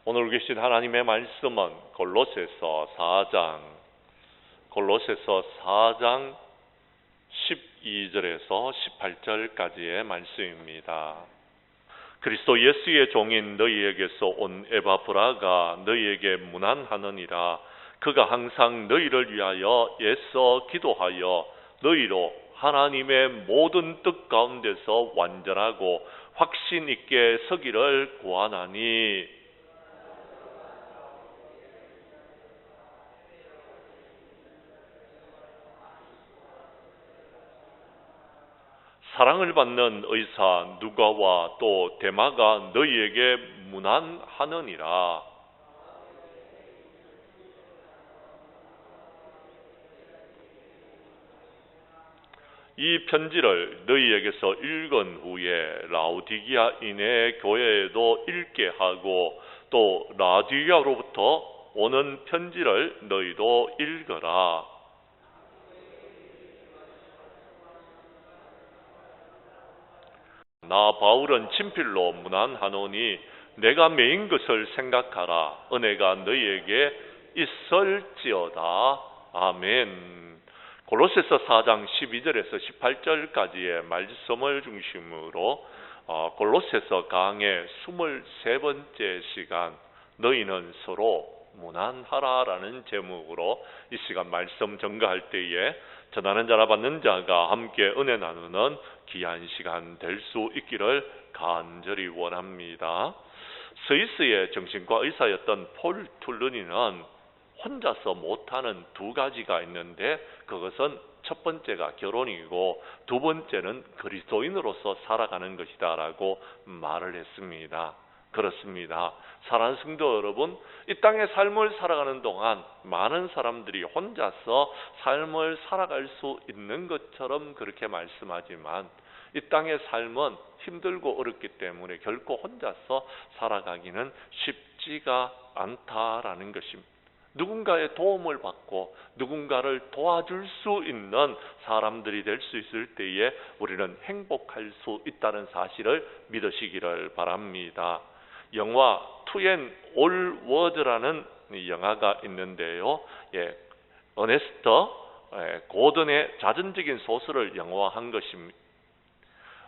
오늘 계신 하나님의 말씀은 골로새서 4장 12절에서 18절까지의 말씀입니다. 그리스도 예수의 종인 너희에게서 온 에바브라가 너희에게 문안하느니라. 그가 항상 너희를 위하여 애써 기도하여 너희로 하나님의 모든 뜻 가운데서 완전하고 확신 있게 서기를 구하나니, 사랑을 받는 의사 누가와 또 데마가 너희에게 문안하느니라. 이 편지를 너희에게서 읽은 후에 라우디기아인의 교회에도 읽게 하고 또 라우디기아로부터 오는 편지를 너희도 읽어라. 나 바울은 친필로 문안하노니 내가 메인 것을 생각하라. 은혜가 너희에게 있을지어다. 아멘. 골로새서 4장 12절에서 18절까지의 말씀을 중심으로 골로새서 강의 23번째 시간, 너희는 서로 문안하라라는 제목으로 이 시간 말씀 전가할 때에 전하는 자라 받는 자가 함께 은혜 나누는 귀한 시간 될 수 있기를 간절히 원합니다. 스위스의 정신과 의사였던 폴 툴루니는 혼자서 못하는 두 가지가 있는데, 그것은 첫 번째가 결혼이고 두 번째는 그리스도인으로서 살아가는 것이다 라고 말을 했습니다. 그렇습니다. 사랑하는 성도 여러분, 이 땅의 삶을 살아가는 동안 많은 사람들이 혼자서 삶을 살아갈 수 있는 것처럼 그렇게 말씀하지만, 이 땅의 삶은 힘들고 어렵기 때문에 결코 혼자서 살아가기는 쉽지가 않다라는 것입니다. 누군가의 도움을 받고 누군가를 도와줄 수 있는 사람들이 될 수 있을 때에 우리는 행복할 수 있다는 사실을 믿으시기를 바랍니다. 영화 투앤 올 워드라는 영화가 있는데요. 어네스터 고든의 자전적인 소설을 영화화한 것입니다.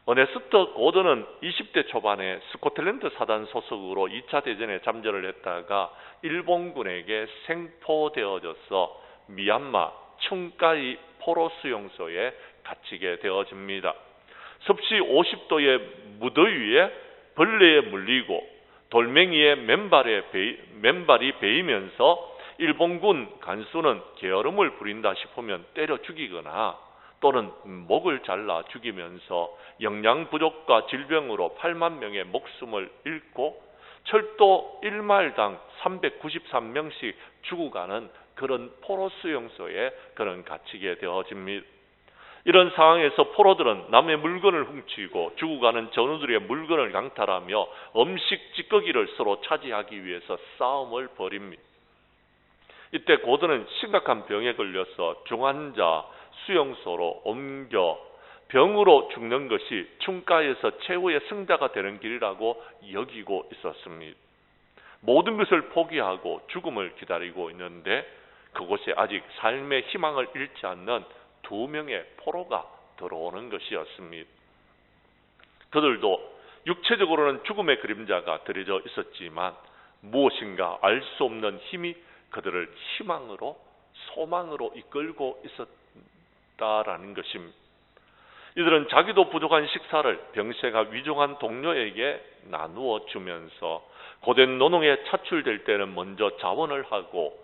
어네스트 고든은 20대 초반에 스코틀랜드 사단 소속으로 2차 대전에 잠전을 했다가 일본군에게 생포되어져서 미얀마 춘가이 포로 수용소에 갇히게 되어집니다. 섭씨 50도의 무더위에 벌레에 물리고 돌멩이에 맨발이 베이면서 일본군 간수는 게으름을 부린다 싶으면 때려 죽이거나 또는 목을 잘라 죽이면서 영양 부족과 질병으로 8만 명의 목숨을 잃고 철도 1마일당 393명씩 죽어가는 그런 포로 수용소에 그는 갇히게 되어집니다. 이런 상황에서 포로들은 남의 물건을 훔치고 죽어가는 전우들의 물건을 강탈하며 음식 찌꺼기를 서로 차지하기 위해서 싸움을 벌입니다. 이때 고든은 심각한 병에 걸려서 중환자 수용소로 옮겨 병으로 죽는 것이 춘가에서 최후의 승자가 되는 길이라고 여기고 있었습니다. 모든 것을 포기하고 죽음을 기다리고 있는데 그곳에 아직 삶의 희망을 잃지 않는 2명의 포로가 들어오는 것이었습니다. 그들도 육체적으로는 죽음의 그림자가 들여져 있었지만 무엇인가 알 수 없는 힘이 그들을 희망으로 소망으로 이끌고 있었다라는 것입니다. 이들은 자기도 부족한 식사를 병세가 위중한 동료에게 나누어 주면서 고된 노동에 차출될 때는 먼저 자원을 하고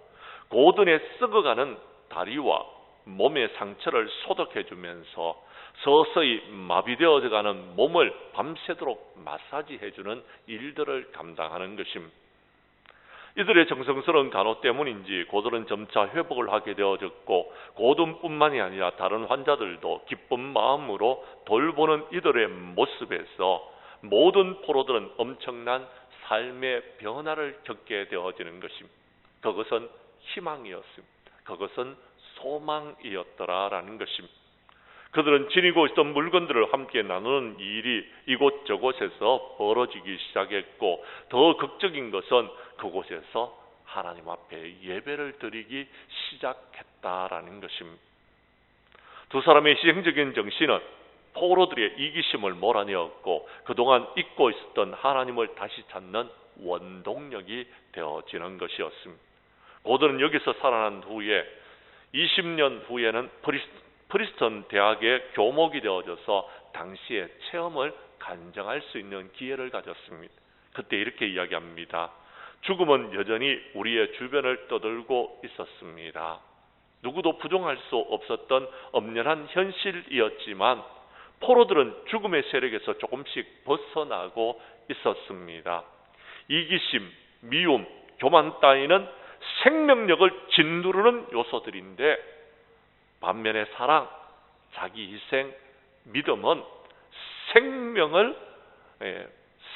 고든에 썩어가는 다리와 몸의 상처를 소독해 주면서 서서히 마비되어가는 몸을 밤새도록 마사지해 주는 일들을 감당하는 것입니다. 이들의 정성스러운 간호 때문인지 고든은 점차 회복을 하게 되어졌고 고든뿐만이 아니라 다른 환자들도 기쁜 마음으로 돌보는 이들의 모습에서 모든 포로들은 엄청난 삶의 변화를 겪게 되어지는 것입니다. 그것은 희망이었습니다. 그것은 소망이었더라라는 것입니다. 그들은 지니고 있던 물건들을 함께 나누는 일이 이곳저곳에서 벌어지기 시작했고 더 극적인 것은 그곳에서 하나님 앞에 예배를 드리기 시작했다라는 것입니다. 두 사람의 희생적인 정신은 포로들의 이기심을 몰아내었고 그동안 잊고 있었던 하나님을 다시 찾는 원동력이 되어지는 것이었습니다. 고든은 여기서 살아난 후에 20년 후에는 프리스턴 대학의 교목이 되어져서 당시의 체험을 간증할 수 있는 기회를 가졌습니다. 그때 이렇게 이야기합니다. 죽음은 여전히 우리의 주변을 떠돌고 있었습니다. 누구도 부정할 수 없었던 엄연한 현실이었지만 포로들은 죽음의 세력에서 조금씩 벗어나고 있었습니다. 이기심, 미움, 교만 따위는 생명력을 짓누르는 요소들인데 반면에 사랑, 자기 희생, 믿음은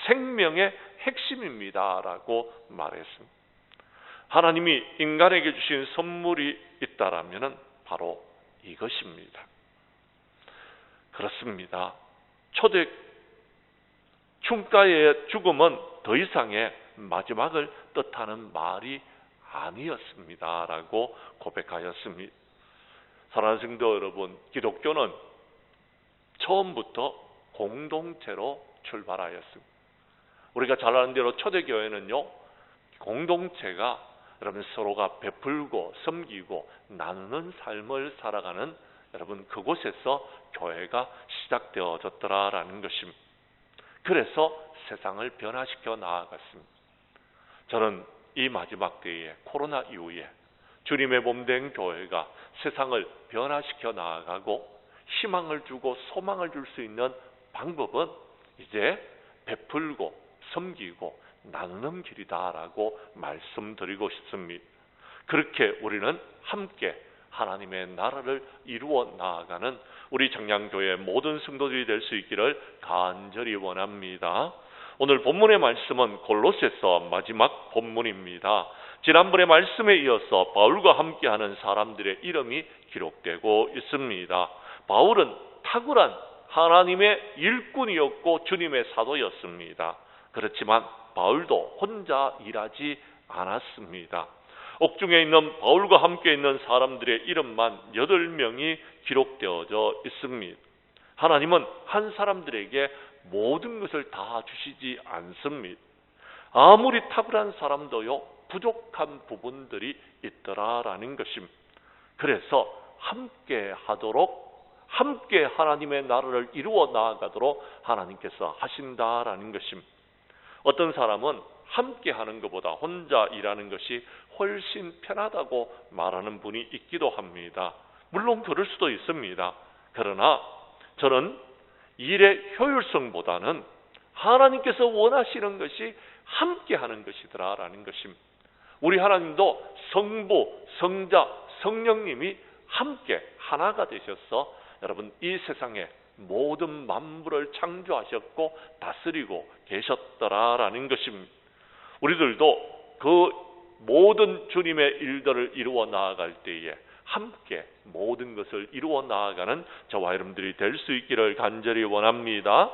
생명의 핵심입니다라고 말했습니다. 하나님이 인간에게 주신 선물이 있다라면 바로 이것입니다. 그렇습니다. 초대 충가의 죽음은 더 이상의 마지막을 뜻하는 말이 아니었습니다라고 고백하였습니다. 사랑하는 성도 여러분, 기독교는 처음부터 공동체로 출발하였습니다. 우리가 잘 아는 대로 초대교회는요, 공동체가 여러분 서로가 베풀고 섬기고 나누는 삶을 살아가는 여러분 그곳에서 교회가 시작되어졌더라라는 것입니다. 그래서 세상을 변화시켜 나아갔습니다. 저는 이 마지막 때에 코로나 이후에 주님의 몸된 교회가 세상을 변화시켜 나아가고 희망을 주고 소망을 줄 수 있는 방법은 이제 베풀고 섬기고 나누는 길이다라고 말씀드리고 싶습니다. 그렇게 우리는 함께 하나님의 나라를 이루어 나아가는 우리 청량교회 모든 성도들이 될 수 있기를 간절히 원합니다. 오늘 본문의 말씀은 골로새서 마지막 본문입니다. 지난번의 말씀에 이어서 바울과 함께하는 사람들의 이름이 기록되고 있습니다. 바울은 탁월한 하나님의 일꾼이었고 주님의 사도였습니다. 그렇지만 바울도 혼자 일하지 않았습니다. 옥중에 있는 바울과 함께 있는 사람들의 이름만 8명이 기록되어져 있습니다. 하나님은 한 사람들에게 모든 것을 다 주시지 않습니다. 아무리 탁월한 사람도요, 부족한 부분들이 있더라라는 것입니다. 그래서 함께 하도록, 함께 하나님의 나라를 이루어 나아가도록 하나님께서 하신다라는 것입니다. 어떤 사람은 함께 하는 것보다 혼자 일하는 것이 훨씬 편하다고 말하는 분이 있기도 합니다. 물론 그럴 수도 있습니다. 그러나 저는 일의 효율성보다는 하나님께서 원하시는 것이 함께 하는 것이더라라는 것입니다. 우리 하나님도 성부, 성자, 성령님이 함께 하나가 되셔서 여러분 이 세상에 모든 만물을 창조하셨고 다스리고 계셨더라라는 것입니다. 우리들도 그 모든 주님의 일들을 이루어 나아갈 때에 함께 모든 것을 이루어 나아가는 저와 여러분들이 될 수 있기를 간절히 원합니다.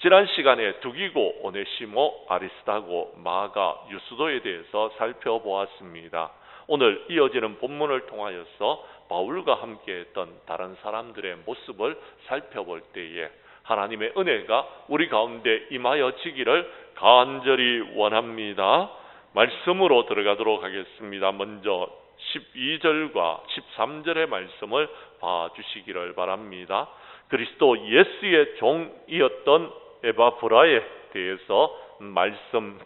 지난 시간에 두기고, 오네시모, 아리스다고, 마가, 유스도에 대해서 살펴보았습니다. 오늘 이어지는 본문을 통하여서 바울과 함께했던 다른 사람들의 모습을 살펴볼 때에 하나님의 은혜가 우리 가운데 임하여지기를 간절히 원합니다. 말씀으로 들어가도록 하겠습니다. 먼저 12절과 13절의 말씀을 봐주시기를 바랍니다. 그리스도 예수의 종이었던 에바브라에 대해서 말씀하고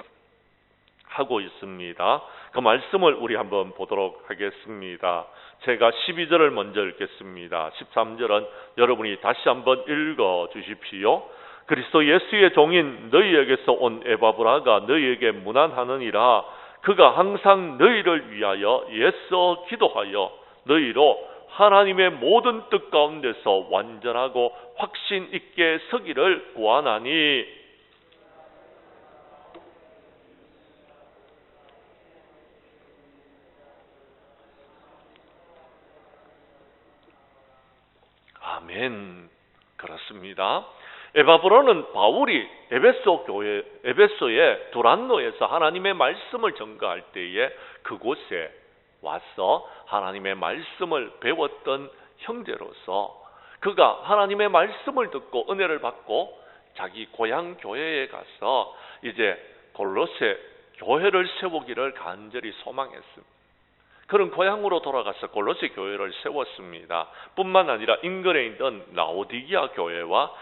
있습니다. 그 말씀을 우리 한번 보도록 하겠습니다. 제가 12절을 먼저 읽겠습니다. 13절은 여러분이 다시 한번 읽어 주십시오. 그리스도 예수의 종인 너희에게서 온 에바브라가 너희에게 문안하느니라. 그가 항상 너희를 위하여 애써 기도하여 너희로 하나님의 모든 뜻 가운데서 완전하고 확신 있게 서기를 구하나니. 아멘. 그렇습니다. 에바브라는 바울이 에베소의 두란노에서 하나님의 말씀을 전가할 때에 그곳에 와서 하나님의 말씀을 배웠던 형제로서 그가 하나님의 말씀을 듣고 은혜를 받고 자기 고향 교회에 가서 이제 골로새 교회를 세우기를 간절히 소망했습니다. 그런 고향으로 돌아가서 골로새 교회를 세웠습니다. 뿐만 아니라 인근에 있는 라오디기아 교회와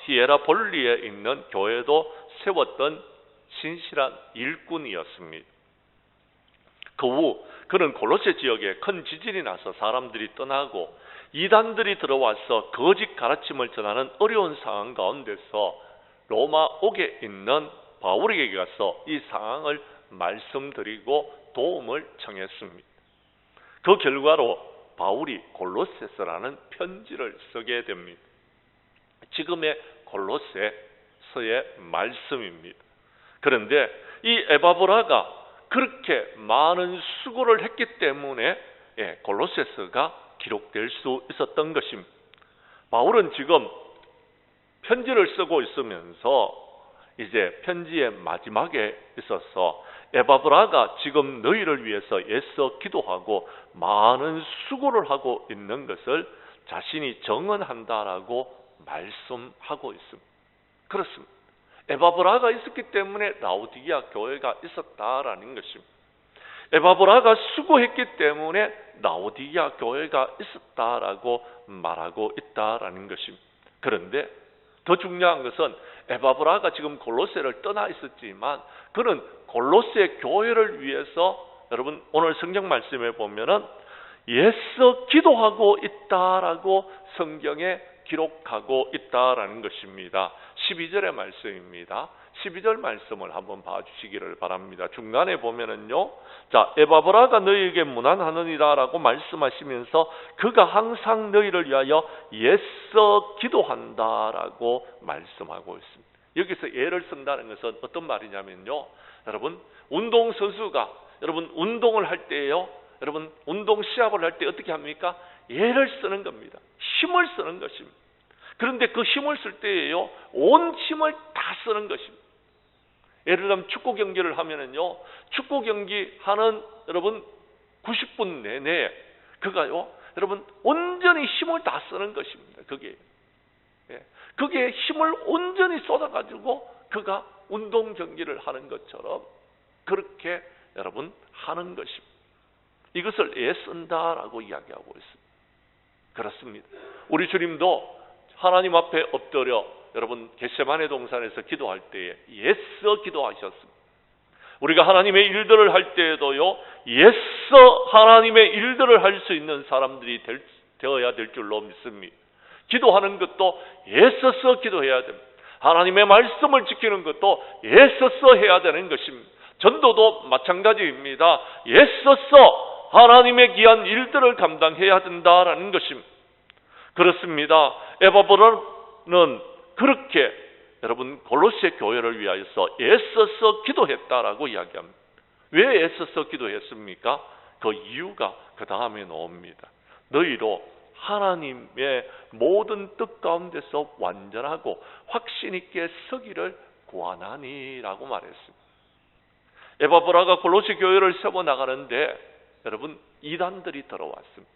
히에라볼리에 있는 교회도 세웠던 신실한 일꾼이었습니다. 그 후 그는 골로새 지역에 큰 지진이 나서 사람들이 떠나고 이단들이 들어와서 거짓 가르침을 전하는 어려운 상황 가운데서 로마 옥에 있는 바울에게 가서 이 상황을 말씀드리고 도움을 청했습니다. 그 결과로 바울이 골로새서라는 편지를 쓰게 됩니다. 지금의 골로새서의 말씀입니다. 그런데 이 에바브라가 그렇게 많은 수고를 했기 때문에 골로새서가 기록될 수 있었던 것입니다. 바울은 지금 편지를 쓰고 있으면서 이제 편지의 마지막에 있어서 에바브라가 지금 너희를 위해서 애써 기도하고 많은 수고를 하고 있는 것을 자신이 정언한다라고 말씀하고 있습니다. 그렇습니다. 에바브라가 있었기 때문에 라오디기아 교회가 있었다라는 것입니다. 에바브라가 수고했기 때문에 라오디기아 교회가 있었다라고 말하고 있다라는 것입니다. 그런데 더 중요한 것은 에바브라가 지금 골로새를 떠나 있었지만 그는 골로새 교회를 위해서 여러분 오늘 성경 말씀에 보면은 애써 기도하고 있다라고 성경에 기록하고 있다라는 것입니다. 12절의 말씀입니다. 12절 말씀을 한번 봐주시기를 바랍니다. 중간에 보면은요, 자, 에바브라가 너희에게 문안하느니라라고 말씀하시면서 그가 항상 너희를 위하여 애써 기도한다라고 말씀하고 있습니다. 여기서 애를 쓴다는 것은 어떤 말이냐면요, 여러분 운동선수가 여러분 운동을 할 때요, 여러분 운동 시합을 할 때 어떻게 합니까? 애를 쓰는 겁니다. 힘을 쓰는 것입니다. 그런데 그 힘을 쓸 때에요, 온 힘을 다 쓰는 것입니다. 예를 들면 축구 경기를 하면은요, 축구 경기 하는 여러분 90분 내내 그가요, 여러분 온전히 힘을 다 쓰는 것입니다. 그게 힘을 온전히 쏟아가지고 그가 운동 경기를 하는 것처럼 그렇게 여러분 하는 것입니다. 이것을 애쓴다라고 이야기하고 있습니다. 그렇습니다. 우리 주님도 하나님 앞에 엎드려 여러분 겟세마네 동산에서 기도할 때에 애써 기도하셨습니다. 우리가 하나님의 일들을 할 때에도요, 애써 하나님의 일들을 할 수 있는 사람들이 되어야 될 줄로 믿습니다. 기도하는 것도 애써서 기도해야 됩니다. 하나님의 말씀을 지키는 것도 애써서 해야 되는 것입니다. 전도도 마찬가지입니다. 애써서 하나님의 귀한 일들을 감당해야 된다라는 것입니다. 그렇습니다. 에바브라는 그렇게 여러분 골로새 교회를 위하여서 애써서 기도했다라고 이야기합니다. 왜 애써서 기도했습니까? 그 이유가 그 다음에 나옵니다. 너희로 하나님의 모든 뜻 가운데서 완전하고 확신 있게 서기를 구하나니라고 말했습니다. 에바브라가 골로새 교회를 세워나가는데 여러분 이단들이 들어왔습니다.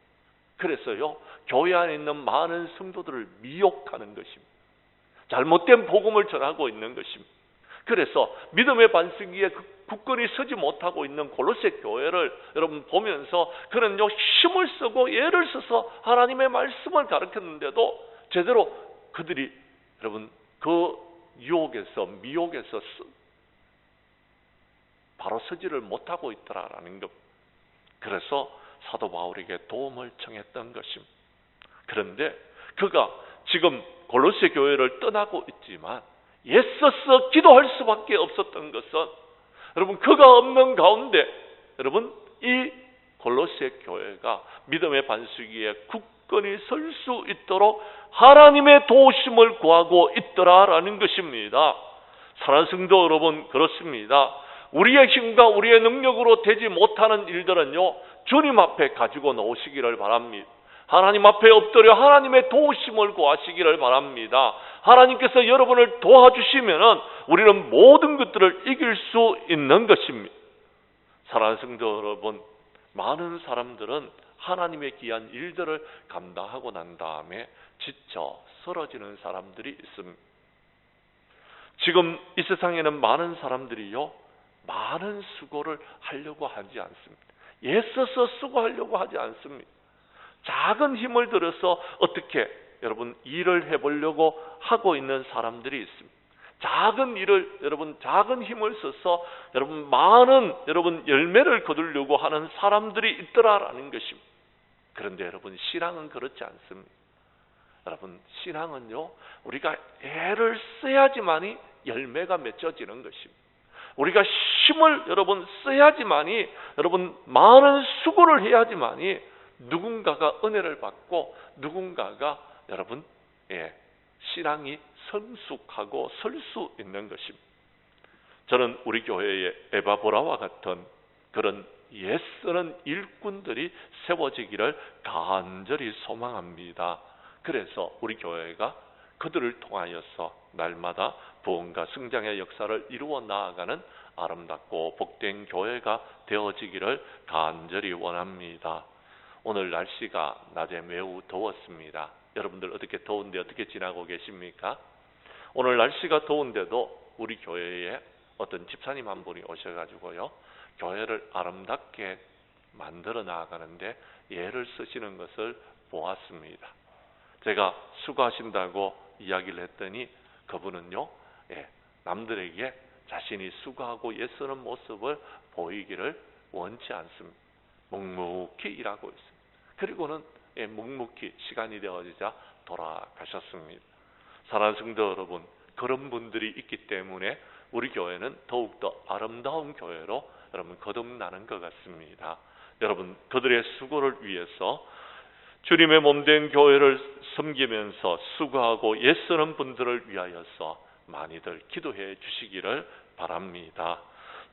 그래서요, 교회 안에 있는 많은 성도들을 미혹하는 것입니다. 잘못된 복음을 전하고 있는 것입니다. 그래서 믿음의 반석위에 굳건히 서지 못하고 있는 골로새 교회를 여러분 보면서 그는요, 힘을 쓰고 애를 써서 하나님의 말씀을 가르쳤는데도 제대로 그들이 여러분 그 유혹에서 미혹에서 바로 서지를 못하고 있더라라는 것. 그래서 사도 바울에게 도움을 청했던 것입니다. 그런데 그가 지금 골로새 교회를 떠나고 있지만 애써서 기도할 수밖에 없었던 것은 여러분 그가 없는 가운데 여러분 이 골로새 교회가 믿음의 반석 위에 굳건히 설 수 있도록 하나님의 도우심을 구하고 있더라라는 것입니다. 사랑하는 성도 여러분, 그렇습니다. 우리의 힘과 우리의 능력으로 되지 못하는 일들은요, 주님 앞에 가지고 나오시기를 바랍니다. 하나님 앞에 엎드려 하나님의 도우심을 구하시기를 바랍니다. 하나님께서 여러분을 도와주시면 우리는 모든 것들을 이길 수 있는 것입니다. 사랑하는 성도 여러분, 많은 사람들은 하나님의 귀한 일들을 감당하고 난 다음에 지쳐 쓰러지는 사람들이 있습니다. 지금 이 세상에는 많은 사람들이요, 많은 수고를 하려고 하지 않습니다. 애써서 수고하려고 하지 않습니다. 작은 힘을 들여서 어떻게 여러분 일을 해보려고 하고 있는 사람들이 있습니다. 작은 일을 여러분 작은 힘을 써서 여러분 많은 여러분 열매를 거두려고 하는 사람들이 있더라라는 것입니다. 그런데 여러분 신앙은 그렇지 않습니다. 여러분 신앙은요, 우리가 애를 써야지만이 열매가 맺어지는 것입니다. 우리가 힘을 여러분 써야지만이 여러분 많은 수고를 해야지만이 누군가가 은혜를 받고 누군가가 여러분 신앙이 성숙하고 설 수 있는 것입니다. 저는 우리 교회에 에바보라와 같은 그런 애쓰는 일꾼들이 세워지기를 간절히 소망합니다. 그래서 우리 교회가 그들을 통하여서 날마다 부흥과 성장의 역사를 이루어 나아가는 아름답고 복된 교회가 되어지기를 간절히 원합니다. 오늘 날씨가 낮에 매우 더웠습니다. 여러분들 어떻게 더운데 어떻게 지나고 계십니까? 오늘 날씨가 더운데도 우리 교회에 어떤 집사님 한 분이 오셔가지고요, 교회를 아름답게 만들어 나아가는데 애를 쓰시는 것을 보았습니다. 제가 수고하신다고 이야기를 했더니 그분은요, 남들에게 자신이 수고하고 애쓰는 모습을 보이기를 원치 않습니다. 묵묵히 일하고 있습니다. 그리고는 묵묵히 시간이 되어지자 돌아가셨습니다. 사랑하는 성도 여러분, 그런 분들이 있기 때문에 우리 교회는 더욱더 아름다운 교회로 여러분 거듭나는 것 같습니다. 여러분 그들의 수고를 위해서 주님의 몸된 교회를 섬기면서 수고하고 애쓰는 분들을 위하여서 많이들 기도해 주시기를 바랍니다.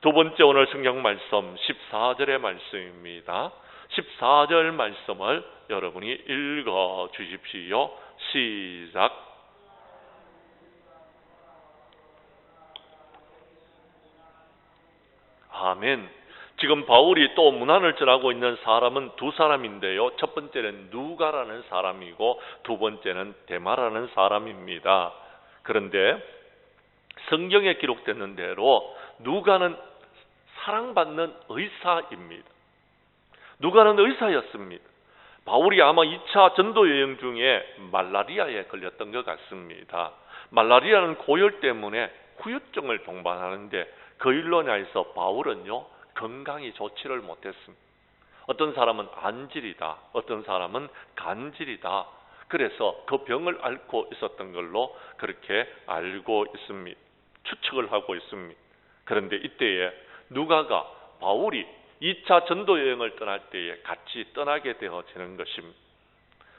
두 번째 오늘 성경 말씀 14절의 말씀입니다. 14절 말씀을 여러분이 읽어 주십시오. 시작. 아멘. 지금 바울이 또 문안을 전하고 있는 사람은 두 사람인데요. 첫 번째는 누가라는 사람이고 두 번째는 데마라는 사람입니다. 그런데 성경에 기록되는 대로 누가는 사랑받는 의사입니다. 누가는 의사였습니다. 바울이 아마 2차 전도 여행 중에 말라리아에 걸렸던 것 같습니다. 말라리아는 고열 때문에 후유증을 동반하는데 그 일로 인해서 바울은요, 건강이 좋지를 못했습니다. 어떤 사람은 안질이다, 어떤 사람은 간질이다. 그래서 그 병을 앓고 있었던 걸로 그렇게 알고 있습니다. 추측을 하고 있습니다. 그런데 이때에 누가가 바울이 2차 전도 여행을 떠날 때에 같이 떠나게 되어지는 것입니다.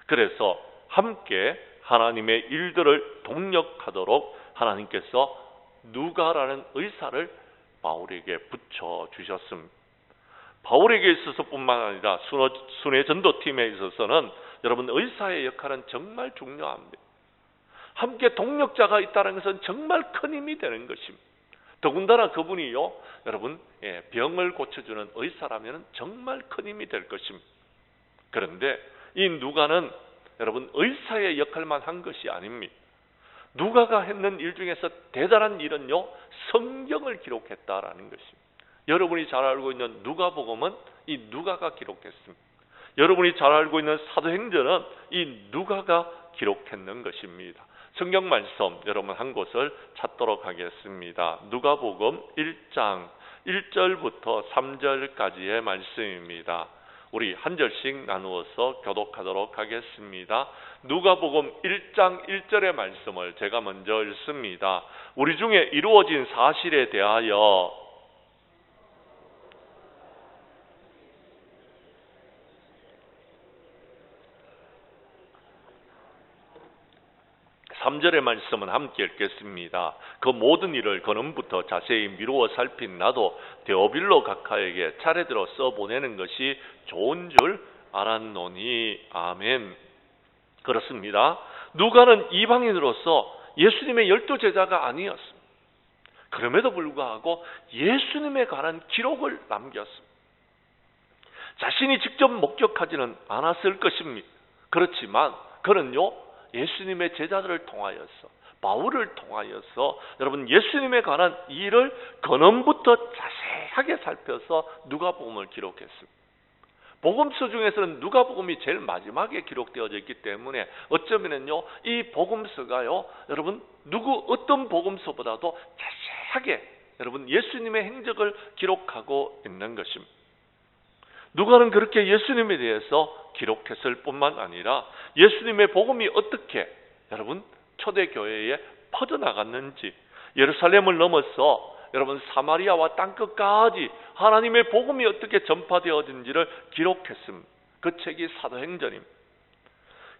그래서 함께 하나님의 일들을 동력하도록 하나님께서 누가라는 의사를 바울에게 붙여주셨습니다. 바울에게 있어서 뿐만 아니라 순회 전도팀에 있어서는 여러분 의사의 역할은 정말 중요합니다. 함께 동력자가 있다는 것은 정말 큰 힘이 되는 것입니다. 더군다나 그분이요, 여러분 병을 고쳐주는 의사라면 정말 큰 힘이 될 것입니다. 그런데 이 누가는 여러분 의사의 역할만 한 것이 아닙니다. 누가가 했는 일 중에서 대단한 일은요, 성경을 기록했다라는 것입니다. 여러분이 잘 알고 있는 누가복음은 이 누가가 기록했습니다. 여러분이 잘 알고 있는 사도행전은 이 누가가 기록했는 것입니다. 성경 말씀 여러분 한 곳을 찾도록 하겠습니다. 누가복음 1장 1절부터 3절까지의 말씀입니다. 우리 한 절씩 나누어서 교독하도록 하겠습니다. 누가복음 1장 1절의 말씀을 제가 먼저 읽습니다. 우리 중에 이루어진 사실에 대하여 3절의 말씀은 함께 읽겠습니다. 그 모든 일을 그놈부터 자세히 미루어 살핀 나도 데오빌로 각하에게 차례대로 써보내는 것이 좋은 줄 알았노니. 아멘. 그렇습니다. 누가는 이방인으로서 예수님의 12제자가 아니었습니다. 그럼에도 불구하고 예수님에 관한 기록을 남겼습니다. 자신이 직접 목격하지는 않았을 것입니다. 그렇지만 그는요, 예수님의 제자들을 통하여서, 바울을 통하여서 여러분 예수님에 관한 일을 근원부터 자세하게 살펴서 누가복음을 기록했습니다. 복음서 중에서는 누가복음이 제일 마지막에 기록되어져 있기 때문에 어쩌면은요, 이 복음서가요, 여러분 어떤 복음서보다도 자세하게 여러분 예수님의 행적을 기록하고 있는 것입니다. 누가는 그렇게 예수님에 대해서 기록했을 뿐만 아니라 예수님의 복음이 어떻게 여러분 초대교회에 퍼져나갔는지, 예루살렘을 넘어서 여러분 사마리아와 땅끝까지 하나님의 복음이 어떻게 전파되어진지를 기록했습니다. 그 책이 사도행전입니다.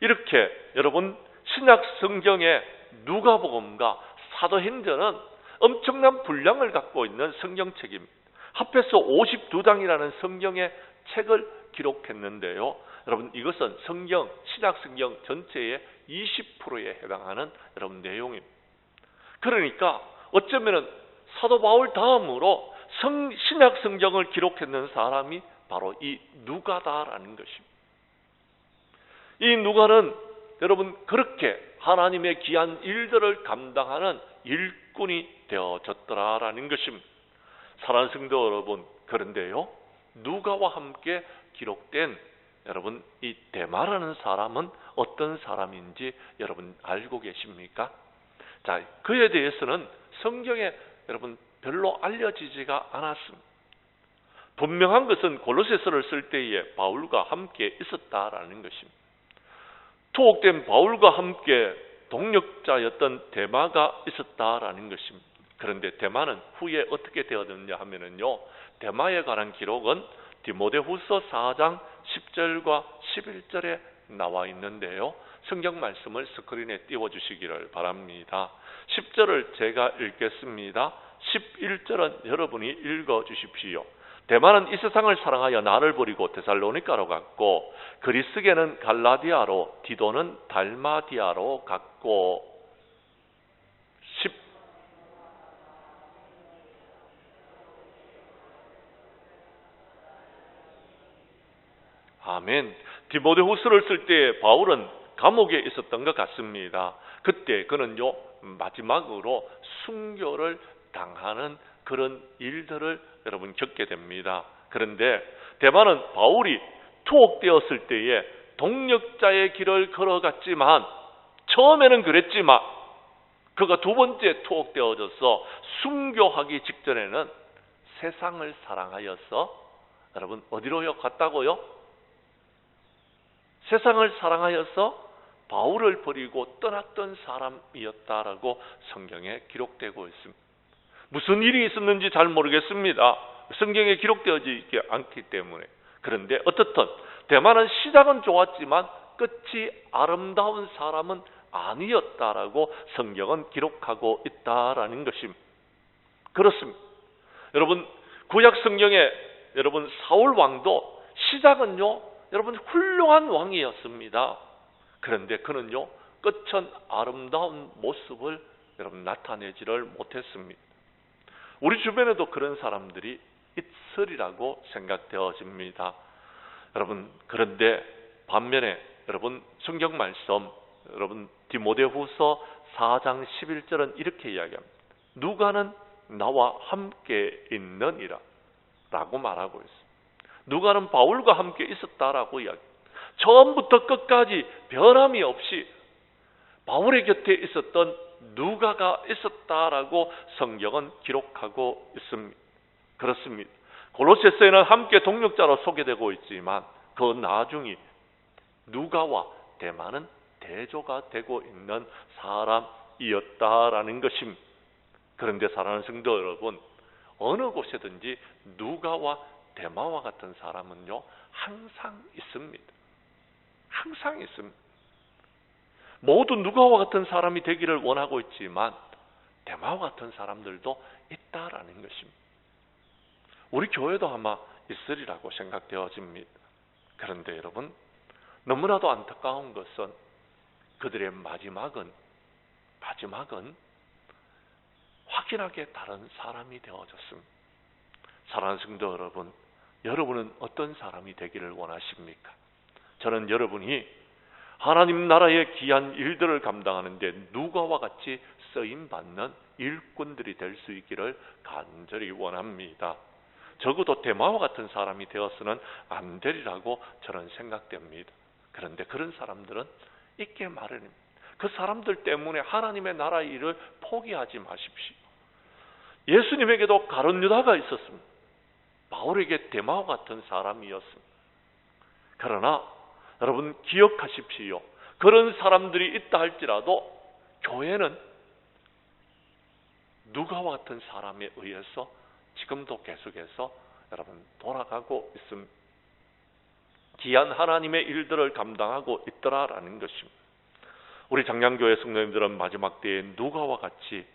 이렇게 여러분 신약 성경의 누가복음과 사도행전은 엄청난 분량을 갖고 있는 성경책입니다. 합해서 52장이라는 성경의 책을 기록했는데요. 여러분 이것은 신약 성경 전체의 20%에 해당하는 여러분 내용입니다. 그러니까 어쩌면은 사도 바울 다음으로 신약 성경을 기록했는 사람이 바로 이 누가다라는 것입니다. 이 누가는 여러분 그렇게 하나님의 귀한 일들을 감당하는 일꾼이 되어졌더라라는 것입니다. 사랑하는 성도 여러분, 그런데요, 누가와 함께 기록된 여러분 이 데마라는 사람은 어떤 사람인지 여러분 알고 계십니까? 자, 그에 대해서는 성경에 여러분 별로 알려지지가 않았습니다. 분명한 것은 골로새서를 쓸 때에 바울과 함께 있었다라는 것입니다. 투옥된 바울과 함께 동력자였던 데마가 있었다라는 것입니다. 그런데 데마는 후에 어떻게 되었느냐 하면은요, 데마에 관한 기록은 디모데후서 4장 10절과 11절에 나와 있는데요. 성경 말씀을 스크린에 띄워주시기를 바랍니다. 10절을 제가 읽겠습니다. 11절은 여러분이 읽어주십시오. 데마는 이 세상을 사랑하여 나를 버리고 데살로니가로 갔고, 그리스게는 갈라디아로, 디도는 달마디아로 갔고. 아멘. 디모데후서를 쓸 때 바울은 감옥에 있었던 것 같습니다. 그때 그는요, 마지막으로 순교를 당하는 그런 일들을 여러분 겪게 됩니다. 그런데 데마는 바울이 투옥되었을 때에 동력자의 길을 걸어갔지만, 처음에는 그랬지만 그가 두 번째 투옥되어져서 순교하기 직전에는 세상을 사랑하여서 여러분 어디로 갔다고요? 세상을 사랑하여서 바울을 버리고 떠났던 사람이었다라고 성경에 기록되고 있습니다. 무슨 일이 있었는지 잘 모르겠습니다. 성경에 기록되어져 있지 않기 때문에. 그런데 어떻든 데마는 시작은 좋았지만 끝이 아름다운 사람은 아니었다라고 성경은 기록하고 있다라는 것입니다. 그렇습니다. 여러분 구약 성경에 여러분 사울 왕도 시작은요, 여러분 훌륭한 왕이었습니다. 그런데 그는요, 끝은 아름다운 모습을 여러분 나타내지를 못했습니다. 우리 주변에도 그런 사람들이 있으리라고 생각되어집니다. 여러분, 그런데 반면에 여러분 성경 말씀 여러분 디모데후서 4장 11절은 이렇게 이야기합니다. 누가는 나와 함께 있느니라 라고 말하고 있습니다. 누가는 바울과 함께 있었다라고 이야기합니다. 처음부터 끝까지 변함이 없이 바울의 곁에 있었던 누가가 있었다라고 성경은 기록하고 있습니다. 그렇습니다. 골로새서에는 함께 동력자로 소개되고 있지만 그 나중에 누가와 데마는 대조가 되고 있는 사람이었다라는 것입니다. 그런데 사랑하는 성도 여러분, 어느 곳에든지 누가와 데마와 같은 사람은요 항상 있습니다. 항상 있습니다. 모두 누가와 같은 사람이 되기를 원하고 있지만 데마와 같은 사람들도 있다라는 것입니다. 우리 교회도 아마 있으리라고 생각되어집니다. 그런데 여러분, 너무나도 안타까운 것은 그들의 마지막은 확연하게 다른 사람이 되어졌습니다. 사랑하는 성도 여러분, 여러분은 어떤 사람이 되기를 원하십니까? 저는 여러분이 하나님 나라의 귀한 일들을 감당하는데 누가와 같이 쓰임받는 일꾼들이 될 수 있기를 간절히 원합니다. 적어도 데마와 같은 사람이 되어서는 안 되리라고 저는 생각됩니다. 그런데 그런 사람들은 있게 마련입니다. 그 사람들 때문에 하나님의 나라의 일을 포기하지 마십시오. 예수님에게도 가룟 유다가 있었습니다. 바울에게 데마와 같은 사람이었습니다. 그러나 여러분 기억하십시오. 그런 사람들이 있다 할지라도 교회는 누가와 같은 사람에 의해서 지금도 계속해서 여러분 돌아가고 있습니다. 귀한 하나님의 일들을 감당하고 있더라라는 것입니다. 우리 장량교회 성도님들은 마지막 때에 누가와 같이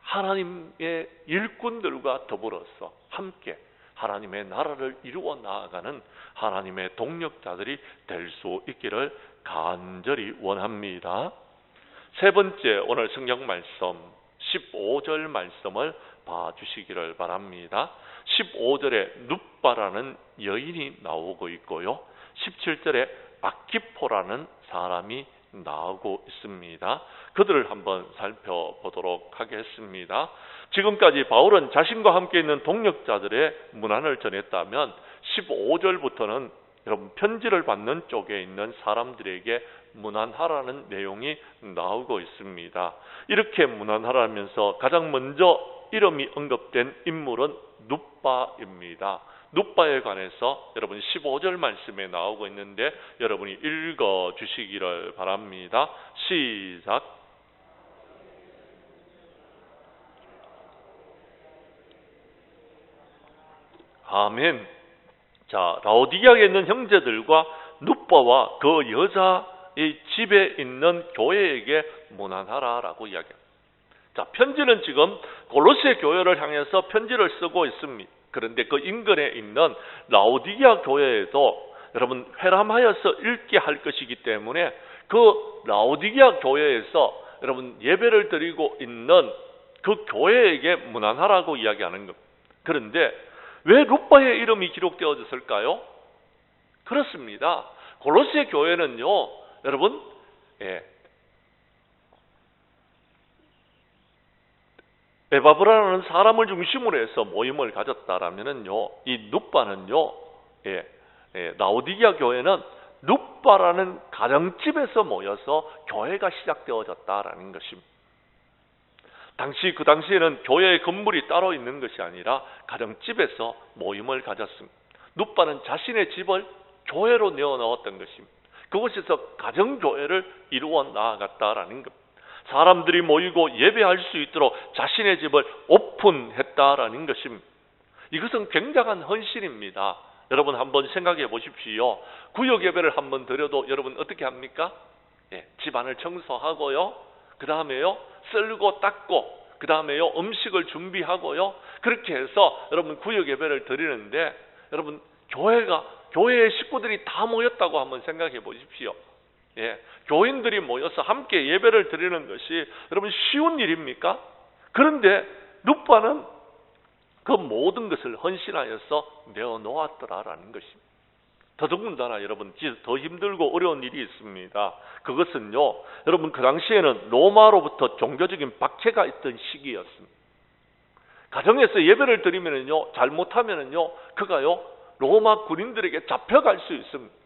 하나님의 일꾼들과 더불어서 함께 하나님의 나라를 이루어 나아가는 하나님의 동력자들이 될 수 있기를 간절히 원합니다. 세 번째, 오늘 성경 말씀 15절 말씀을 봐주시기를 바랍니다. 15절에 눕바라는 여인이 나오고 있고요, 17절에 아키포라는 사람이 나오고 있습니다. 그들을 한번 살펴보도록 하겠습니다. 지금까지 바울은 자신과 함께 있는 동력자들의 문안을 전했다면 15절부터는 여러분 편지를 받는 쪽에 있는 사람들에게 문안하라는 내용이 나오고 있습니다. 이렇게 문안하라면서 가장 먼저 이름이 언급된 인물은 눕바입니다. 눕바에 관해서 여러분 15절 말씀에 나오고 있는데 여러분이 읽어 주시기를 바랍니다. 시작. 아멘. 자, 라오디게아에 있는 형제들과 눕바와 그 여자의 집에 있는 교회에게 문안하라라고 이야기합니다. 자, 편지는 지금 골로새 교회를 향해서 편지를 쓰고 있습니다. 그런데 그 인근에 있는 라오디게아 교회에도 여러분 회람하여서 읽게 할 것이기 때문에 그 라오디게아 교회에서 여러분 예배를 드리고 있는 그 교회에게 문안하라고 이야기하는 겁니다. 그런데 왜 눕바의 이름이 기록되어졌을까요? 그렇습니다. 골로새 교회는요, 여러분, 에바브라라는 사람을 중심으로 해서 모임을 가졌다라면은요, 이 눕바는요, 라오디게아 교회는 눕바라는 가정집에서 모여서 교회가 시작되어졌다라는 것입니다. 그 당시에는 교회의 건물이 따로 있는 것이 아니라 가정집에서 모임을 가졌습니다. 눕바는 자신의 집을 교회로 내어놓았던 것입니다. 그곳에서 가정교회를 이루어 나아갔다라는 것. 사람들이 모이고 예배할 수 있도록 자신의 집을 오픈했다라는 것입니다. 이것은 굉장한 헌신입니다. 여러분 한번 생각해 보십시오. 구역 예배를 한번 드려도 여러분 어떻게 합니까? 집안을 청소하고요, 그 다음에요 쓸고 닦고, 그 다음에요 음식을 준비하고요, 그렇게 해서 여러분 구역 예배를 드리는데, 여러분 교회의 식구들이 다 모였다고 한번 생각해 보십시오. 교인들이 모여서 함께 예배를 드리는 것이 여러분 쉬운 일입니까? 그런데 눕바는 그 모든 것을 헌신하여서 내어놓았더라라는 것입니다. 더더군다나 여러분 더 힘들고 어려운 일이 있습니다. 그것은요, 여러분 그 당시에는 로마로부터 종교적인 박해가 있던 시기였습니다. 가정에서 예배를 드리면은요, 잘못하면은요, 그가요 로마 군인들에게 잡혀갈 수 있습니다.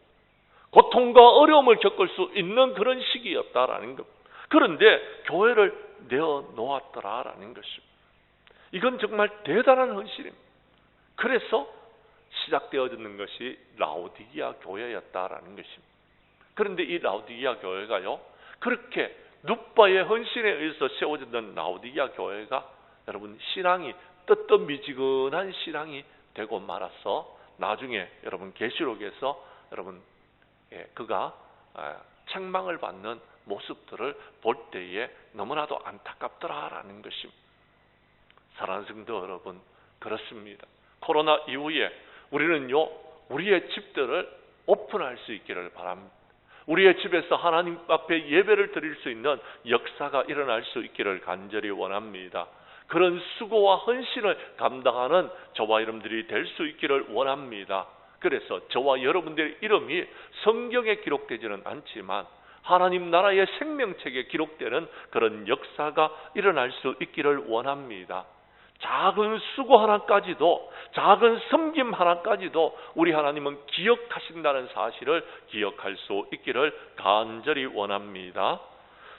고통과 어려움을 겪을 수 있는 그런 시기였다라는 것. 그런데 교회를 내어놓았더라라는 것입니다. 이건 정말 대단한 헌신입니다. 그래서 시작되어지는 것이 라오디게아 교회였다라는 것입니다. 그런데 이 라오디게아 교회가요, 그렇게 눕바의 헌신에 의해서 세워졌던 라오디게아 교회가 여러분 신앙이 뜨뜻미지근한 신앙이 되고 말아서 나중에 여러분 계시록에서 여러분 그가 책망을 받는 모습들을 볼 때에 너무나도 안타깝더라라는 것입니다. 사랑하는 성도 여러분, 그렇습니다. 코로나 이후에 우리는요 우리의 집들을 오픈할 수 있기를 바랍니다. 우리의 집에서 하나님 앞에 예배를 드릴 수 있는 역사가 일어날 수 있기를 간절히 원합니다. 그런 수고와 헌신을 감당하는 저와 여러분들이 될 수 있기를 원합니다. 그래서 저와 여러분들의 이름이 성경에 기록되지는 않지만 하나님 나라의 생명책에 기록되는 그런 역사가 일어날 수 있기를 원합니다. 작은 수고 하나까지도, 작은 섬김 하나까지도 우리 하나님은 기억하신다는 사실을 기억할 수 있기를 간절히 원합니다.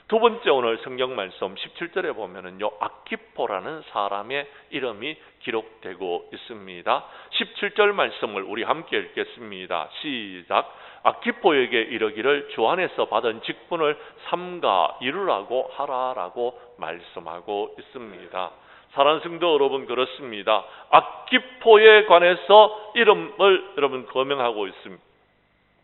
두 번째, 오늘 성경 말씀 17절에 보면은요, 아키포라는 사람의 이름이 기록되고 있습니다. 17절 말씀을 우리 함께 읽겠습니다. 시작. 아키포에게 이르기를 주 안에서 받은 직분을 삼가 이루라고 하라라고 말씀하고 있습니다. 사랑하는 성도 여러분, 그렇습니다. 아키포에 관해서 이름을 여러분 거명하고 있습니다.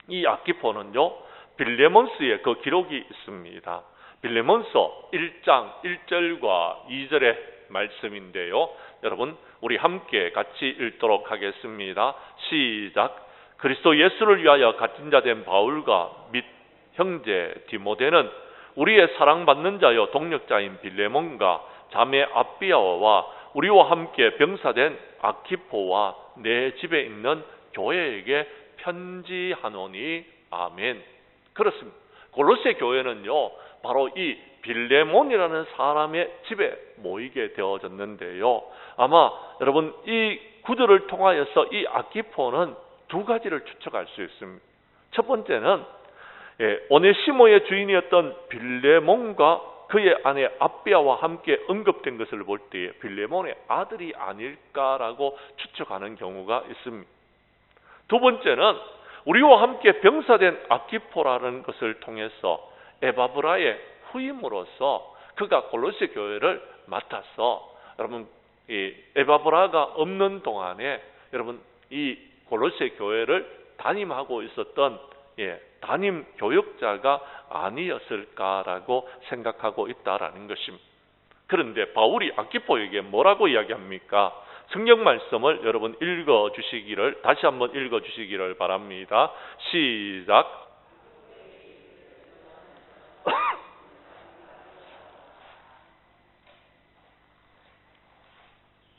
이 아키포는요, 빌레몬스의 그 기록이 있습니다. 빌레몬서 1장 1절과 2절의 말씀인데요, 여러분 우리 함께 같이 읽도록 하겠습니다. 시작. 그리스도 예수를 위하여 갇힌 자 된 바울과 및 형제 디모데는 우리의 사랑받는 자여 동력자인 빌레몬과 자매 아비아와 우리와 함께 병사된 아키포와 내 집에 있는 교회에게 편지하노니 아멘. 그렇습니다. 골로새 교회는요, 바로 이 빌레몬이라는 사람의 집에 모이게 되어졌는데요, 아마 여러분 이 구절을 통하여서 이 아키포는 두 가지를 추측할 수 있습니다. 첫 번째는 오네시모의 주인이었던 빌레몬과 그의 아내 아비아와 함께 언급된 것을 볼 때에 빌레몬의 아들이 아닐까라고 추측하는 경우가 있습니다. 두 번째는 우리와 함께 병사된 아키포라는 것을 통해서 에바브라의 후임으로서 그가 골로새 교회를 맡아서 여러분 이 에바브라가 없는 동안에 여러분 이 골로새 교회를 담임하고 있었던 담임 교역자가 아니었을까라고 생각하고 있다라는 것입니다. 그런데 바울이 아키포에게 뭐라고 이야기합니까? 성경 말씀을 여러분 읽어주시기를, 다시 한번 읽어주시기를 바랍니다. 시작.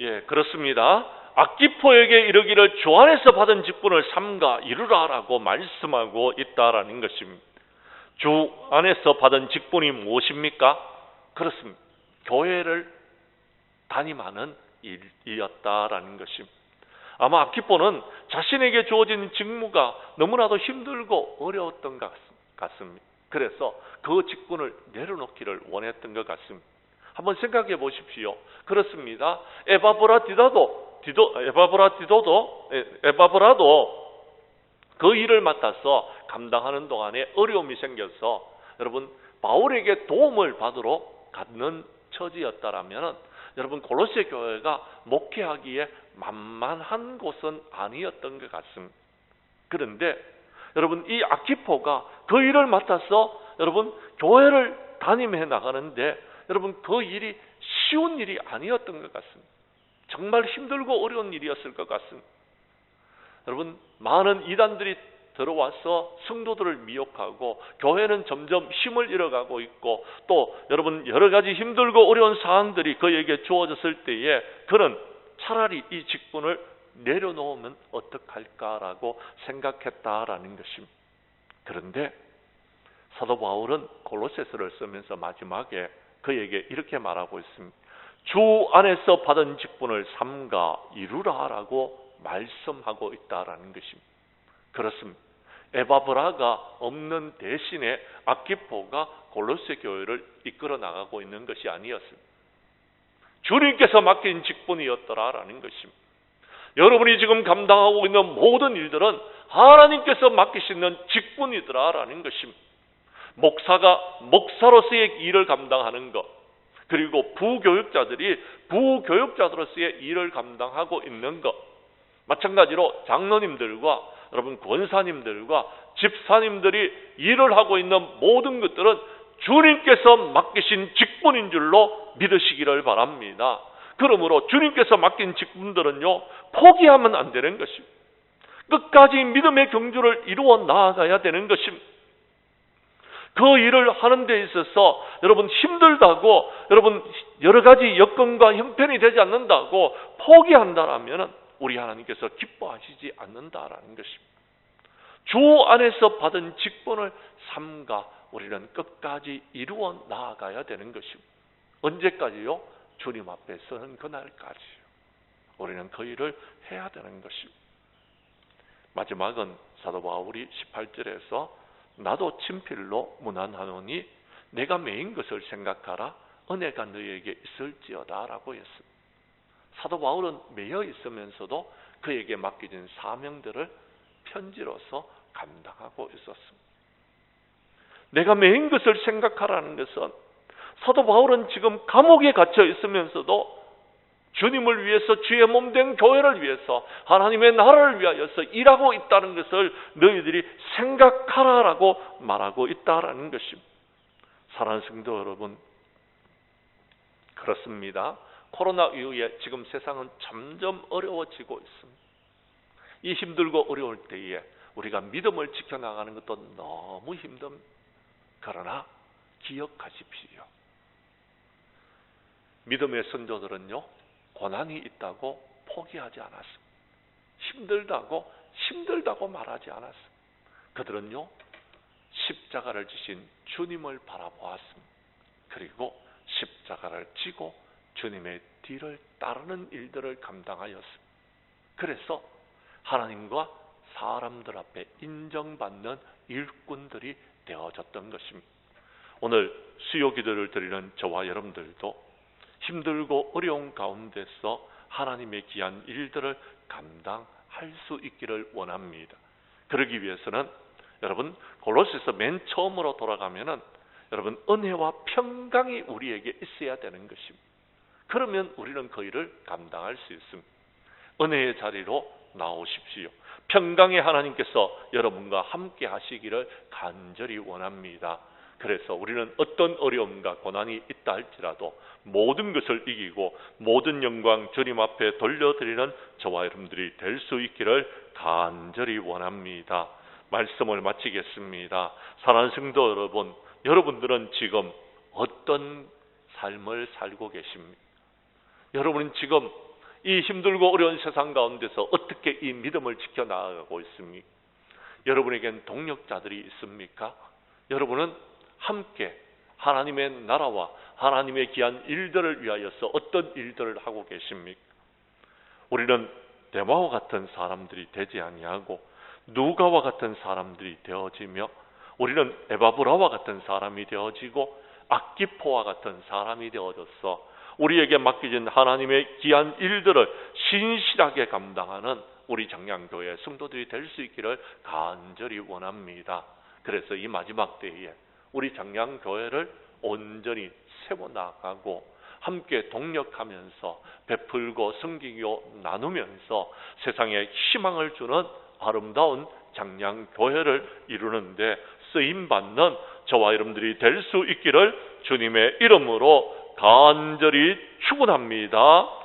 예, 그렇습니다. 아키포에게 이르기를 주 안에서 받은 직분을 삼가 이루라라고 말씀하고 있다라는 것입니다. 주 안에서 받은 직분이 무엇입니까? 그렇습니다. 교회를 담임하는 일이었다라는 것입니다. 아마 아키포는 자신에게 주어진 직무가 너무나도 힘들고 어려웠던 것 같습니다. 그래서 그 직분을 내려놓기를 원했던 것 같습니다. 한번 생각해 보십시오. 그렇습니다. 에바브라도 그 일을 맡아서 감당하는 동안에 어려움이 생겨서 여러분 바울에게 도움을 받으러 갖는 처지였다라면 여러분 골로새 교회가 목회하기에 만만한 곳은 아니었던 것 같습니다. 그런데 여러분 이 아키포가 그 일을 맡아서 여러분 교회를 담임해 나가는데 여러분 그 일이 쉬운 일이 아니었던 것 같습니다. 정말 힘들고 어려운 일이었을 것 같습니다. 여러분 많은 이단들이 들어와서 성도들을 미혹하고 교회는 점점 힘을 잃어가고 있고 또 여러분 여러 가지 힘들고 어려운 사항들이 그에게 주어졌을 때에 그는 차라리 이 직분을 내려놓으면 어떡할까라고 생각했다라는 것입니다. 그런데 사도 바울은 골로새서를 쓰면서 마지막에 그에게 이렇게 말하고 있습니다. 주 안에서 받은 직분을 삼가 이루라라고 말씀하고 있다라는 것입니다. 그렇습니다. 에바브라가 없는 대신에 아키포가 골로새 교회를 이끌어 나가고 있는 것이 아니었습니다. 주님께서 맡긴 직분이었더라라는 것입니다. 여러분이 지금 감당하고 있는 모든 일들은 하나님께서 맡기시는 직분이더라라는 것입니다. 목사가 목사로서의 일을 감당하는 것, 그리고 부교육자들이 부교육자들로서의 일을 감당하고 있는 것, 마찬가지로 장로님들과 여러분 권사님들과 집사님들이 일을 하고 있는 모든 것들은 주님께서 맡기신 직분인 줄로 믿으시기를 바랍니다. 그러므로 주님께서 맡긴 직분들은요 포기하면 안 되는 것입니다. 끝까지 믿음의 경주를 이루어 나아가야 되는 것입니다. 그 일을 하는 데 있어서 여러분 힘들다고, 여러분 여러 가지 여건과 형편이 되지 않는다고 포기한다라면 우리 하나님께서 기뻐하시지 않는다라는 것입니다. 주 안에서 받은 직분을 삼가 우리는 끝까지 이루어 나아가야 되는 것입니다. 언제까지요? 주님 앞에 서는 그날까지요. 우리는 그 일을 해야 되는 것입니다. 마지막은 사도 바울이 18절에서 나도 친필로 문안하노니 내가 매인 것을 생각하라. 은혜가 너에게 있을지어다 라고 했습니다. 사도 바울은 매여 있으면서도 그에게 맡겨진 사명들을 편지로서 감당하고 있었습니다. 내가 매인 것을 생각하라는 것은 사도 바울은 지금 감옥에 갇혀 있으면서도 주님을 위해서, 주의 몸 된 교회를 위해서, 하나님의 나라를 위하여서 일하고 있다는 것을 너희들이 생각하라라고 말하고 있다라는 것입니다. 사랑하는 성도 여러분, 그렇습니다. 코로나 이후에 지금 세상은 점점 어려워지고 있습니다. 이 힘들고 어려울 때에 우리가 믿음을 지켜나가는 것도 너무 힘듭니다. 그러나 기억하십시오. 믿음의 선조들은요, 고난이 있다고 포기하지 않았습니다. 힘들다고 말하지 않았습니다. 그들은요, 십자가를 지신 주님을 바라보았습니다. 그리고 십자가를 지고 주님의 뒤를 따르는 일들을 감당하였습니다. 그래서 하나님과 사람들 앞에 인정받는 일꾼들이 되어졌던 것입니다. 오늘 수요 기도를 드리는 저와 여러분들도 힘들고 어려운 가운데서 하나님의 귀한 일들을 감당할 수 있기를 원합니다. 그러기 위해서는 여러분 골로새서 맨 처음으로 돌아가면은 여러분 은혜와 평강이 우리에게 있어야 되는 것입니다. 그러면 우리는 그 일을 감당할 수 있습니다. 은혜의 자리로 나오십시오. 평강의 하나님께서 여러분과 함께 하시기를 간절히 원합니다. 그래서 우리는 어떤 어려움과 고난이 있다 할지라도 모든 것을 이기고 모든 영광 주님 앞에 돌려드리는 저와 여러분들이 될 수 있기를 간절히 원합니다. 말씀을 마치겠습니다. 사랑하는 성도 여러분, 여러분들은 지금 어떤 삶을 살고 계십니까? 여러분은 지금 이 힘들고 어려운 세상 가운데서 어떻게 이 믿음을 지켜나가고 있습니까? 여러분에겐 동력자들이 있습니까? 여러분은 함께 하나님의 나라와 하나님의 귀한 일들을 위하여서 어떤 일들을 하고 계십니까? 우리는 데마와 같은 사람들이 되지 아니하고 누가와 같은 사람들이 되어지며 우리는 에바브라와 같은 사람이 되어지고 아키포와 같은 사람이 되어져서 우리에게 맡겨진 하나님의 귀한 일들을 신실하게 감당하는 우리 장량교회 성도들이 될 수 있기를 간절히 원합니다. 그래서 이 마지막 때에 우리 장량교회를 온전히 세워나가고 함께 동력하면서 베풀고 섬기고 나누면서 세상에 희망을 주는 아름다운 장량교회를 이루는데 쓰임받는 저와 여러분들이 될 수 있기를 주님의 이름으로 간절히 축원합니다.